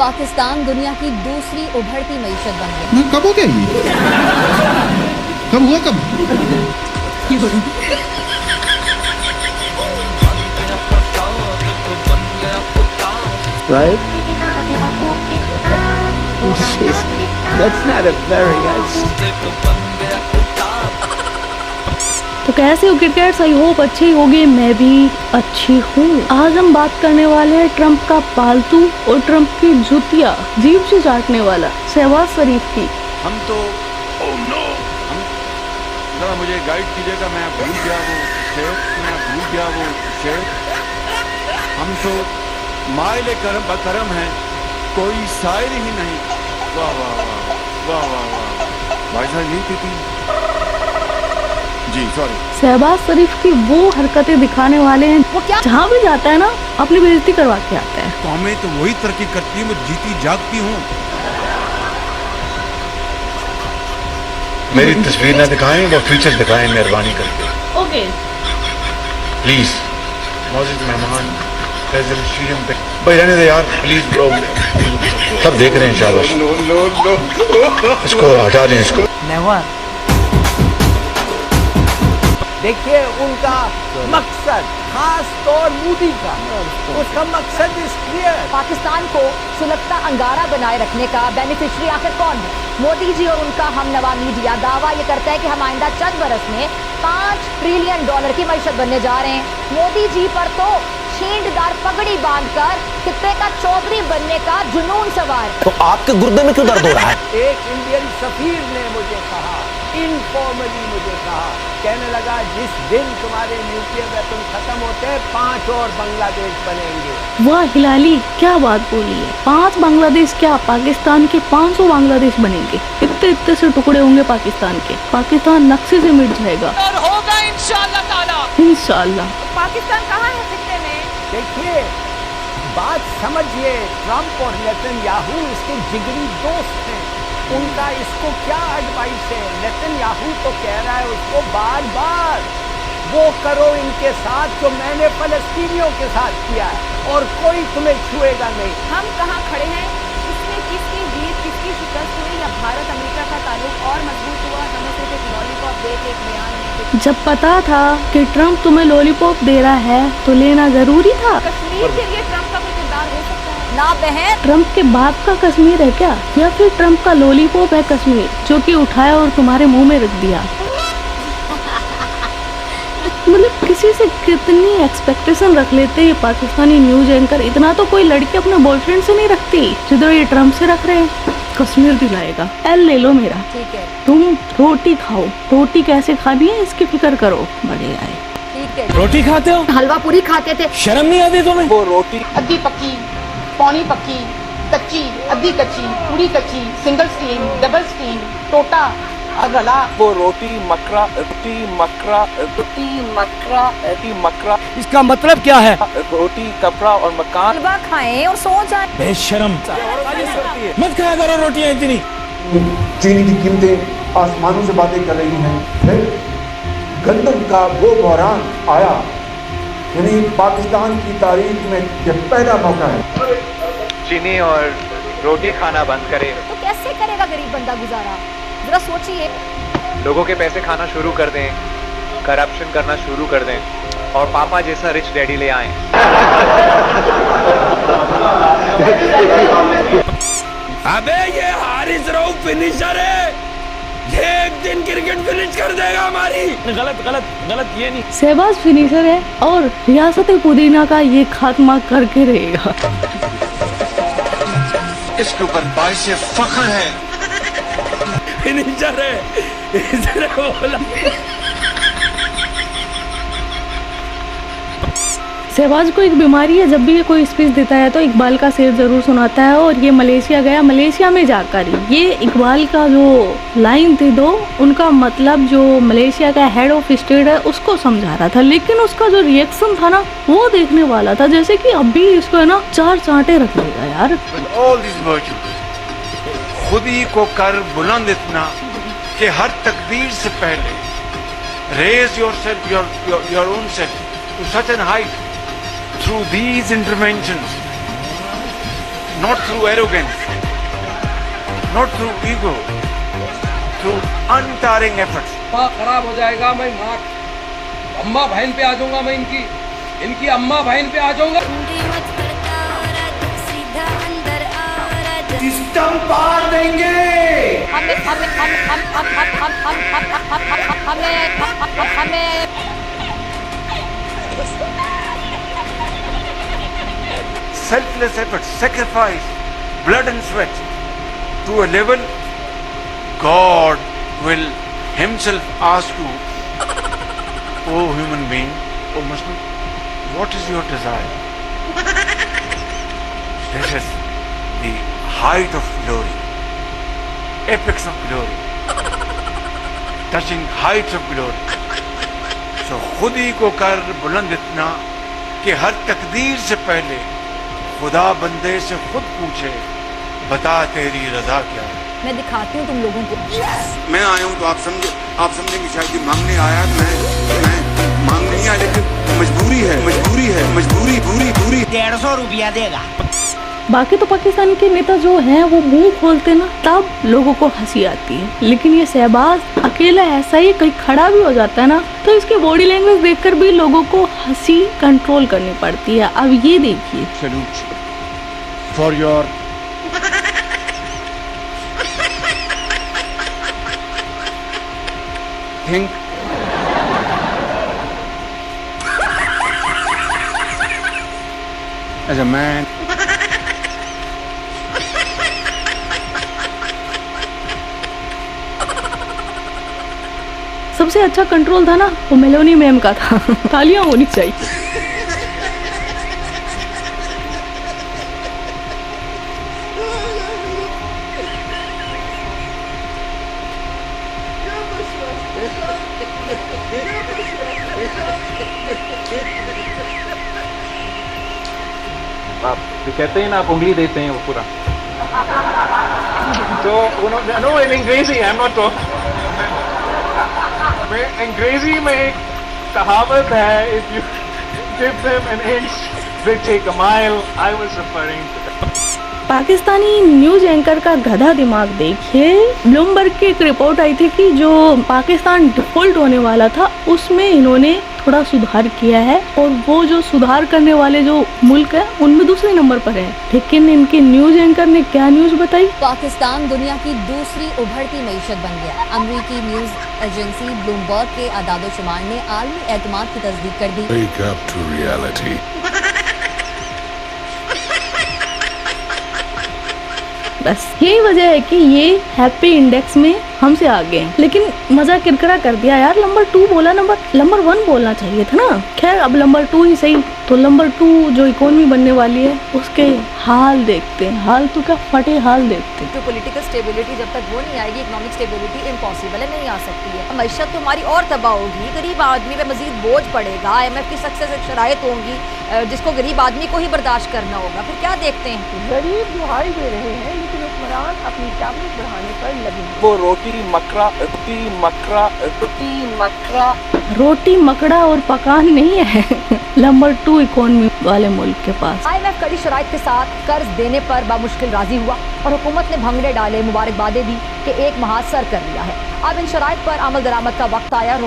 पाकिस्तान दुनिया की दूसरी उभरती मईशत बन गया। कब हो गया ये? कब हुआ कब? Right? That's not a very nice. तो कैसे हो क्रिकेटर्स? आई होप अच्छे ही होगे, मैं भी अच्छी हूँ। आज हम बात करने वाले हैं ट्रम्प का पालतू और ट्रम्प की जुतिया जीभ से चाटने वाला शहबाज शरीफ की। हम तो जरा मुझे गाइड कीजिएगा, मैं भूल गया वो शेर। हम तो माइले करम हैं, कोई शायर ही नहीं। वाह वाह वाह वाह वाह वाह। भाई साहब यही थी जी, सॉरी। शहबाज शरीफ की वो हरकतें दिखाने वाले हैं, वो क्या जहाँ भी जाता है ना अपनी बेइज्जती करवा के आता है। कौमें तो वही तरक्की करती है, मैं जीती जागती हूँ। मेरी तस्वीर ना दिखाएं, वो फ्यूचर दिखाएं मेहरबानी करके। ओके प्लीज मौजूद मेहमान प्रेसिडेंट शीएम पे भाई रहने दे यार प्लीज ब्रो, सब देख रहे हैं शाबाश। इसको हटा दें इसको। नेवर। देखिए उनका मकसद, खास तौर मोदी का, उसका मकसद इस क्लियर। पाकिस्तान को सुलगता अंगारा बनाए रखने का बेनिफिशियरी आखिर कौन है? मोदी जी और उनका हमनवा मीडिया दावा ये करता है कि हम आइंदा चंद बरस में $5 ट्रिलियन की मईशत बनने जा रहे हैं। मोदी जी पर तो छींटदार पगड़ी बांधकर खित्ते का चौधरी बनने का जुनून सवार। तो आपके गुर्दे में क्यों दर्द हो रहा है? एक इंडियन सफीर ने मुझे कहा, इनफॉर्मली मुझे कहा, कहने लगा जिस दिन तुम्हारे न्यूक्लियर वेपन खत्म होते हैं 5 और बांग्लादेश बनेंगे। वाह हिलाली, क्या बात बोली है। 5 बांग्लादेश क्या, पाकिस्तान के 500 बांग्लादेश बनेंगे। इतने से टुकड़े होंगे पाकिस्तान के, पाकिस्तान नक्शे से मिट जाएगा और होगा इंशाअल्लाह ताला। इंशाअल्लाह। पाकिस्तान कहाँ है फिक्रे में? देखिए बात समझिए, ट्रम्प और नेतन्याहू इसके जिगरी दोस्त हैं। उनका इसको क्या एडवाइस है? नेतन्याहू तो कह रहा है उसको बार बार, वो करो इनके साथ जो मैंने फलस्तीनियों के साथ किया है और कोई तुम्हें छुएगा नहीं। हम कहाँ खड़े हैं? इसमें किसकी जीत, किसकी शिकस्त हुई, या भारत अमेरिका का ताल्लुक और मजबूत हुआ? हमें सिर्फ एक लॉलीपॉप दे के, एक बयान में जब पता था कि ट्रम्प तुम्हें लॉलीपॉप दे रहा है तो लेना जरूरी था। कश्मीर के लिए ट्रम्प का कोई किरदार हो सकता है? ना बहन, ट्रम्प के बाप का कश्मीर है क्या, या फिर ट्रम्प का लॉलीपॉप है कश्मीर जो कि उठाया और तुम्हारे मुंह में रख दिया? मतलब किसी से कितनी एक्सपेक्टेशन रख लेते ये पाकिस्तानी न्यूज एंकर। इतना तो कोई लड़की अपने बॉयफ्रेंड से नहीं रखती जिधर ये ट्रम्प से रख रहे हैं। कश्मीर दिलाएगा, एल ले लो मेरा। ठीक है तुम रोटी खाओ, रोटी कैसे खानी है इसकी फिक्र करो। बड़े आए ठीक है। रोटी खाते हो? हलवा पूरी खाते थे। शर्म नहीं आती तुम्हें? वो रोटी अद्धी पक्की, पौनी पक्की, कच्ची, अद्धी कच्ची, पूरी कच्ची, सिंगल स्टीम, डबल स्टीम, टोटा, अगला। वो रोटी मकरा। इसका मतलब क्या है? रोटी कपड़ा और मकान। हलवा खाएं और सो जाएं। बेशरम, मत खाया करो रोटियां इतनी। चीनी की कीमतें आसमानों से बातें कर रही हैं। गंदम का वो बहरान आया, यानी पाकिस्तान की तारीख में यह पहला मौका है। चीनी और रोटी खाना बंद करे तो कैसे करेगा गरीब बंदा गुजारा? जरा सोचिए। लोगों के पैसे खाना शुरू कर दें, करप्शन करना शुरू कर दें और पापा जैसा रिच डैडी ले आए। अबे ये हारिस रऊफ फिनिशर है, ये एक दिन क्रिकेट फिनिश कर देगा हमारी। गलत ये नहीं। शहबाज फिनिशर है और रियासत पुदीना का ये खात्मा करके रहेगा। इसके ऊपर बाइस फख्र है। फिनिशर है, इसने बोला। शहबाज को एक बीमारी है, जब भी ये कोई स्पीच देता है तो इकबाल का शेर जरूर सुनाता है। और ये मलेशिया गया, मलेशिया में जाकर ये इकबाल का जो लाइन थी दो, उनका मतलब जो मलेशिया का हेड ऑफ स्टेट है उसको समझा रहा था। लेकिन उसका जो रिएक्शन था ना वो देखने वाला था, जैसे कि अभी इसको है ना 4 चांटे रख देगा यार। खुद ही को कर बुलंद इतना कि हर तकदीर से पहले raise yourself, your own self to such an height through these interventions not through arrogance, not through ego, through untiring efforts. माँ खराब हो जाएगा, मैं माँ अम्मा बहन पे आ जाऊंगा, मैं इनकी अम्मा बहन पे आ जाऊंगा। सिस्टम पार देंगे। Selfless effort, sacrifice, blood and sweat to a level God will himself ask you, oh human being, oh Muslim, what is your desire? This is the height of glory, apex of glory, touching heights of glory. So खुद ही को कर बुलंद इतना कि हर तकदीर से पहले खुदा बंदे से खुद पूछे, बता तेरी रजा क्या है। मैं दिखाती हूँ तुम लोगों को। मैं आया हूँ तो आप समझेंगे शायद कि मांगने आया, मैं मांग नहीं आया, लेकिन मजबूरी है, पूरी 150 रुपया देगा। बाकी तो पाकिस्तान के नेता जो हैं वो मुंह खोलते ना तब लोगों को हंसी आती है, लेकिन ये शहबाज अकेला ऐसा ही कहीं खड़ा भी हो जाता है ना तो इसके बॉडी लैंग्वेज देखकर भी लोगों को हंसी कंट्रोल करनी पड़ती है। अब ये देखिए, salute for your think as a man. सबसे अच्छा कंट्रोल था ना वो मेलोनी मैम का था। तालियां होनी चाहिए। आप कहते हैं ना, आप उंगली देते हैं वो पूरा। तो नो इन अंग्रेजी, आई एम नॉट अंग्रेजी में एक कहावत है, if you give them an inch they take a mile. I was referring to Pakistani news anchor का गधा दिमाग देखिए। ब्लूमबर्ग की एक रिपोर्ट आई थी कि जो पाकिस्तान डिफॉल्ट होने वाला था उसमें इन्होंने थोड़ा सुधार किया है और वो जो सुधार करने वाले जो मुल्क है उनमें दूसरे नंबर पर है। लेकिन इनके न्यूज एंकर ने क्या न्यूज बताई? पाकिस्तान दुनिया की दूसरी उभरती मईशत बन गया। अमरीकी न्यूज एजेंसी ब्लूमबर्ग के आदादोशुमार ने आलमी एतमाद की तस्दीक कर दी। Wake up to reality. बस यही वजह है कि ये हैप्पी इंडेक्स में हमसे आगे हैं। लेकिन मजा किरकिरा कर दिया यार, नंबर 2 बोला, नंबर 1 बोलना चाहिए था ना। खैर अब नंबर 2 ही सही। तो नंबर 2 जो इकोनॉमी बनने वाली है उसके हाल देखते हैं। हाल तो क्या, फटे हाल देखते हैं। तो पॉलिटिकल स्टेबिलिटी जब तक वो नहीं आएगी, इकोनॉमिक स्टेबिलिटी इम्पॉसिबल है, नहीं आ सकती है। मईशत तो हमारी और तबाह होगी, गरीब आदमी पे मजीद बोझ पड़ेगा, IMF की सक्सेस शराइत होंगी जिसको गरीब आदमी को ही बर्दाश्त करना होगा। फिर क्या देखते हैं, गरीब दुहाई दे रहे हैं लेकिन हुक्मरान अपनी टैबलेट बढ़ाने पर लगे। वो रोटी मकड़ा और पकान नहीं है नंबर 2 इकोनॉमी वाले मुल्क के पास। IMF कड़ी शराइत के साथ कर्ज देने पर बामुश्किल राजी हुआ और हुकूमत ने भंगड़े डाले, मुबारकबादें दी कि एक माह सर कर लिया है। अब इन शराइत पर अमल दरामद का वक्त आया और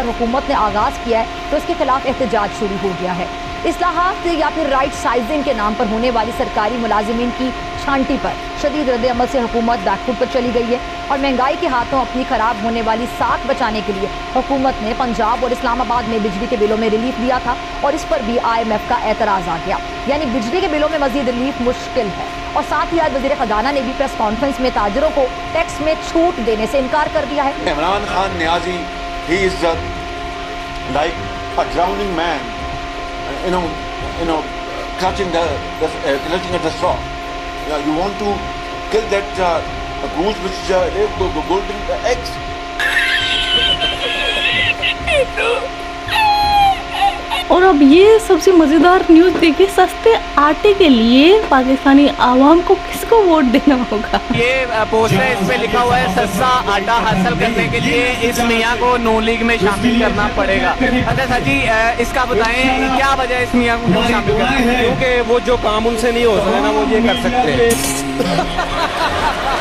हुकूमत ने आगाज किया है तो इसके खिलाफ एहतजाज शुरू हो गया है। इस्लाहात या फिर राइट साइजिंग के नाम पर होने वाली सरकारी मुलाजिमीन की छांटी पर शदीद रद्द अमल से हुकूमत बैकफुट पर चली गई है और महंगाई के हाथों अपनी खराब होने वाली साख बचाने के लिए हुकूमत ने पंजाब और इस्लामाबाद में बिजली के बिलों में रिलीफ दिया था और इस पर भी IMF का एतराज़ आ गया। यानी बिजली के बिलों में मजीद रिलीफ मुश्किल है। और साथ ही आज वज़ीर ख़जाना ने भी प्रेस कॉन्फ्रेंस में ताजरों को टैक्स में छूट देने से इनकार कर दिया है। Imran Khan Niazi, he is like a drowning man, you know, clutching at the straw. You want to kill that goose which lays the golden eggs. और अब अब ये सबसे मजेदार न्यूज देखिए, सस्ते आटे के लिए पाकिस्तानी आवाम को किसको वोट देना होगा। ये पोस्ट है, इस पे लिखा हुआ है सस्ता आटा हासिल करने के लिए इस मियाँ को नून लीग में शामिल करना पड़ेगा। अच्छा सर जी, इसका बताएं क्या वजह है इस मियाँ को शामिल करने? क्योंकि वो जो काम उनसे नहीं हो सकता ना वो ये कर सकते हैं।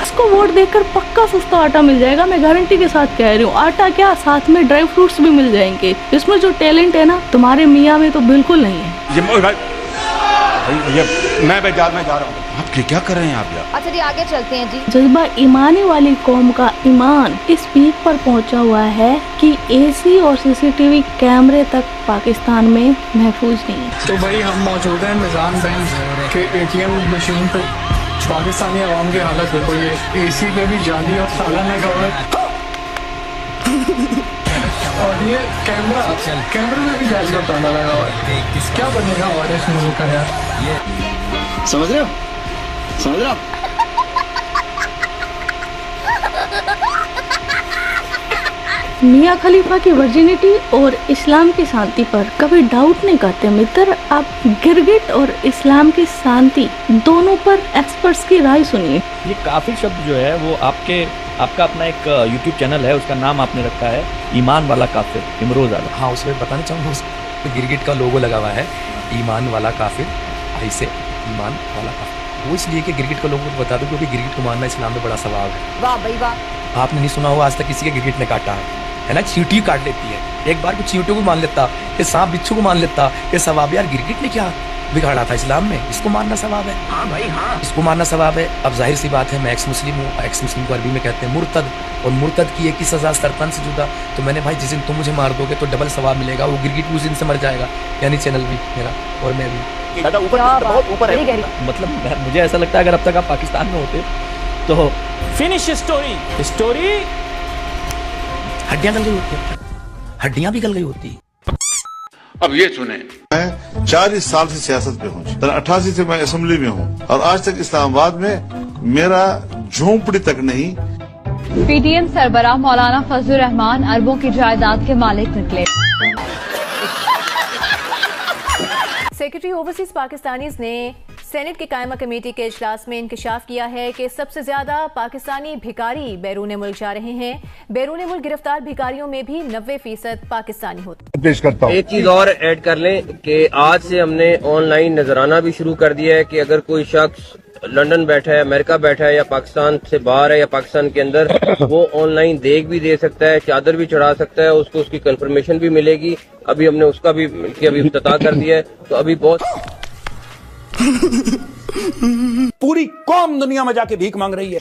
इसको वोट देकर पक्का सस्ता आटा मिल जाएगा, मैं गारंटी के साथ कह रही हूँ। आटा क्या, साथ में ड्राई फ्रूट्स भी मिल जाएंगे। इसमें जो टैलेंट है ना तुम्हारे मियाँ में तो बिल्कुल नहीं है। मैं जा रहा हूँ। आप क्या कर रहे हैं आप यार? अच्छा जी आगे चलते हैं जी। जज्बा ईमानी वाली कौम का ईमान इस पीक पर पहुंचा हुआ है कि एसी और सीसीटीवी कैमरे तक पाकिस्तान में महफूज नहीं है। तो भाई हम मौजूद हैं निज़ाम बैंक के ATM मशीन पे। पाकिस्तानी आवाम की हालत देखो, ये AC पे भी जाली और ताला लगा हुआ है और ये कैमरे में भी जाली और ताला लगा हुआ है। क्या बनेगा हमारे इस मुल्क का यार? समझ रहे हो? समझ रहे हो? मियाँ खलीफा की वर्जिनिटी और इस्लाम की शांति पर कभी डाउट नहीं करते मित्र। आप गिरगिट और इस्लाम की शांति दोनों पर एक्सपर्ट्स की राय सुनिए। ये काफिर शब्द जो है वो आपका अपना एक YouTube चैनल है, उसका नाम आपने रखा है ईमान वाला काफिर, इमरोज आलम। हाँ, उसमें बताना चाहूँगा, उस गिरगिट का लोगो लगा हुआ है, ईमान वाला काफिर, ऐसे ईमान वाला काफिर। वो इसलिए कि गिरगिट का लोगो बता दो क्योंकि गिरगिट को मारना इस्लाम में बड़ा सवाब है। वाह भाई वाह। आपने नहीं सुना होगा आज तक किसी के गिरगिट ने काटा है ना? चींटी काट लेती है, एक बार को चींटियों को मान लेता, ये सांप बिच्छू को मान लेता, ये सवाब। यार गिरगिट ने क्या बिगाड़ा था इस्लाम में? इसको मारना सवाब है। हाँ भाई हाँ, इसको मारना सवाब है। अब जाहिर सी बात है, मैं एक्स मुस्लिम हूँ, एक्स मुस्लिम को अरबी में कहते हैं मुर्तद, और मुर्तद की एक ही सजा सरतन से जुदा। तो मैंने भाई जिस दिन तुम मुझे मार दोगे तो डबल सवाब मिलेगा, वो गिरगिट भी उस दिन से मर जाएगा, यानी चैनल भी मेरा और मैं भी। बहुत ऊपर है। मतलब मुझे ऐसा लगता है अगर अब तक आप पाकिस्तान में होते तो फिनिश स्टोरी हड्डियां गल गई होती है, हड्डियां भी गल गई होती। अब ये सुने, मैं 40 साल से सियासत पे हूँ, 88 से मैं असेंबली में हूँ और आज तक इस्लामाबाद में मेरा झोंपड़ी तक नहीं। PTM सरबराह मौलाना फजलुर रहमान अरबों की जायदाद के मालिक निकले। सेक्रेटरी ओवरसीज पाकिस्तानीज ने सेनेट की कायमा कमेटी के इजलास में इंकशाफ किया है कि सबसे ज्यादा पाकिस्तानी भिखारी बैरून मुल्क जा रहे हैं। बैरून मुल्क गिरफ्तार भिखारियों में भी 90% पाकिस्तानी होते हैं। एक चीज और ऐड कर लें कि आज से हमने ऑनलाइन नजराना भी शुरू कर दिया है कि अगर कोई शख्स लंदन बैठा है, अमेरिका बैठा है या पाकिस्तान से बाहर है या पाकिस्तान के अंदर, वो ऑनलाइन देख भी दे सकता है, चादर भी चढ़ा सकता है, उसको उसकी कंफर्मेशन भी मिलेगी। अभी हमने उसका भी अभी इफ्तिताह कर दिया है। तो अभी बहुत पूरी कौम दुनिया में जाके भीख मांग रही है।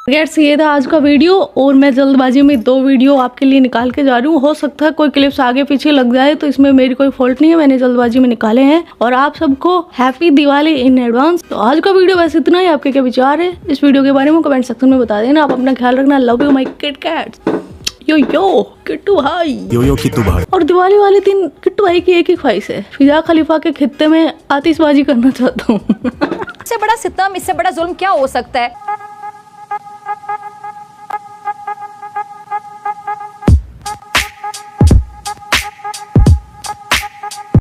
ये था आज का वीडियो और मैं जल्दबाजी में 2 वीडियो आपके लिए निकाल के जा रही हूँ। हो सकता है कोई क्लिप्स आगे पीछे लग जाए, तो इसमें मेरी कोई फॉल्ट नहीं है, मैंने जल्दबाजी में निकाले हैं। और आप सबको हैप्पी दिवाली इन एडवांस। तो आज का वीडियो बस इतना ही। आपके क्या विचार है इस वीडियो के बारे में कमेंट सेक्शन में बता देना। आप अपना ख्याल रखना। Love you my kit cats. Yo Kittu भाई, यो किट्टू भाई। और दिवाली वाले दिन किट्टू भाई की एक ही ख्वाहिश है, फिजा खलीफा के खित्ते में आतिशबाजी करना चाहता हूँ। इससे बड़ा सितम, इससे बड़ा जुल्म क्या हो सकता है?